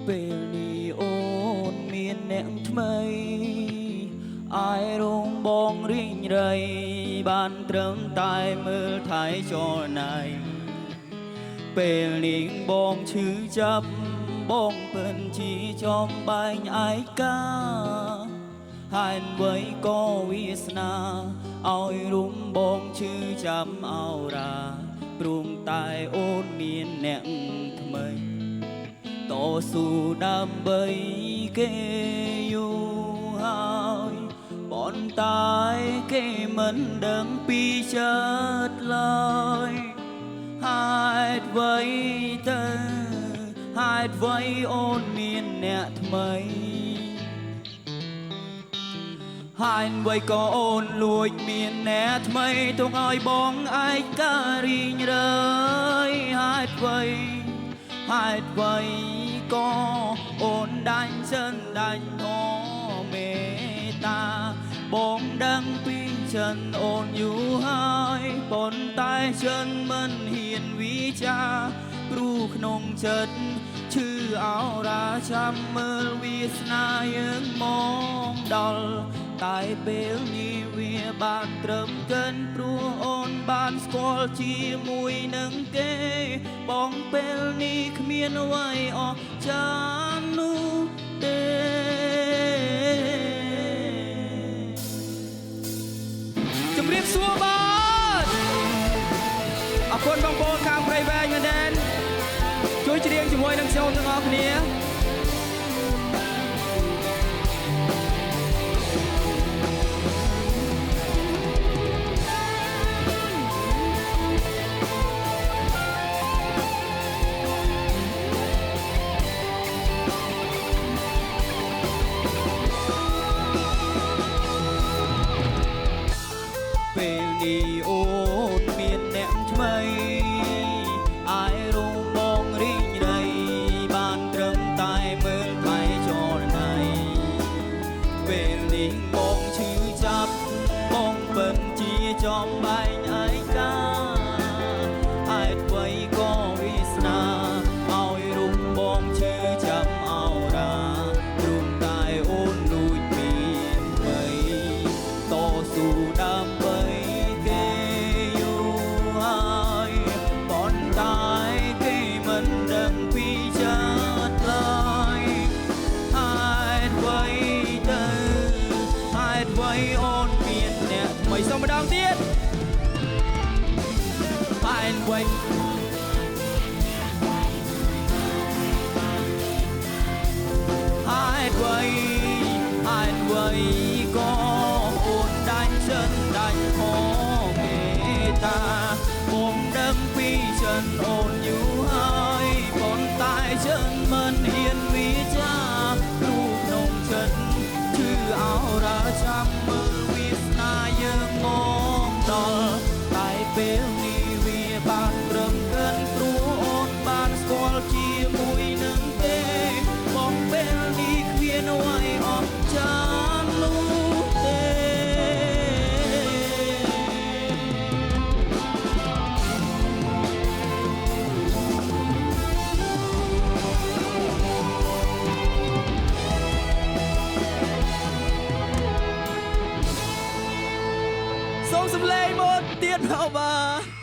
ពេលនេះអូនមានអ្នកថ្មីអាយរងបងរីងរៃបានត្រឹមតែមើលថៃចរណៃពេលនេះបងឈឺចាប់បងពិនជាចំបែងឯកាហើយអ្វីក៏វាសនាឲ្យរុំបងឈឺចាំអោរាព្រមតែអូនមានអ្នកថ្មីតស៊ូដើម្បីគេយូរហើយប៉ុន្តែគេមិនដឹងពីចិត្តឡើយហេតុអ្វីទៅហេតុអ្វីអូនមានអ្នកថ្មីហើយអ្វីក៏អូនលួចមានអ្នកថ្មីទុកឲ្យបងឯការីងរើយហេតុអ្វីហេតុអ្វីក៏អូនដាញ់ចិនដាញ់អមេតាបងដឹងពីចិនអូនយូរហើយប៉ុន្តែចិនមិនហ៊ានវិចាព្រោះក្នុងចិត្តឈឺអោរាចាំមើលវាសនាយើងមកដល់តែពេលនេះវាបានត្រឹមកិនព្រោះអូនបានស្គាល់ជាមួយនឹងគេបងពេលនេះគ្មានអ្វីអស្ចារ្យនោះទេជំរាបសួរបាទអរគុណបងប្អូនខាងព្រៃវែងមែនទេជួយច្រៀងជាមួយនឹងខ្ញុំទាំងអស់គ្នាពេលនេះអូនមានអ្នកថ្មីអាយរងបងរីងរៃបានត្រឹមតែមើលថៃចរណៃពេលនេះបងឈឺចាប់បងពិនជាចំបែងឯកាហេតុអ្វីក៏វាសនាឲ្យរុំបងឈឺចាប់អោរាព្រមតែអូនលួចមានថ្មីតស៊ូដើម្បីអូនមានអ្នកថ្មីសូមម្ដងទៀតបែនវិញហេតុអ្វីហេតុអ្វីក៏អូនដាញ់ចិនដាញ់ខមេតាបងដឹងពីចិនអូនយូរហើយប៉ុន្តែចិនមិនហ៊ានវិចាព្រោះក្នុងចិត្តឈឺអោរាចាំមើលវាសនាយើងមកដល់តែពេលនេះវាបានត្រឹមកិនព្រោះអូនបានស្គាល់ជាមួយនឹងគេបងពេលនេះគ្មានអ្វីអស្ចារ្យនោះទេសូមសំឡេងមកទៀតមកបាទ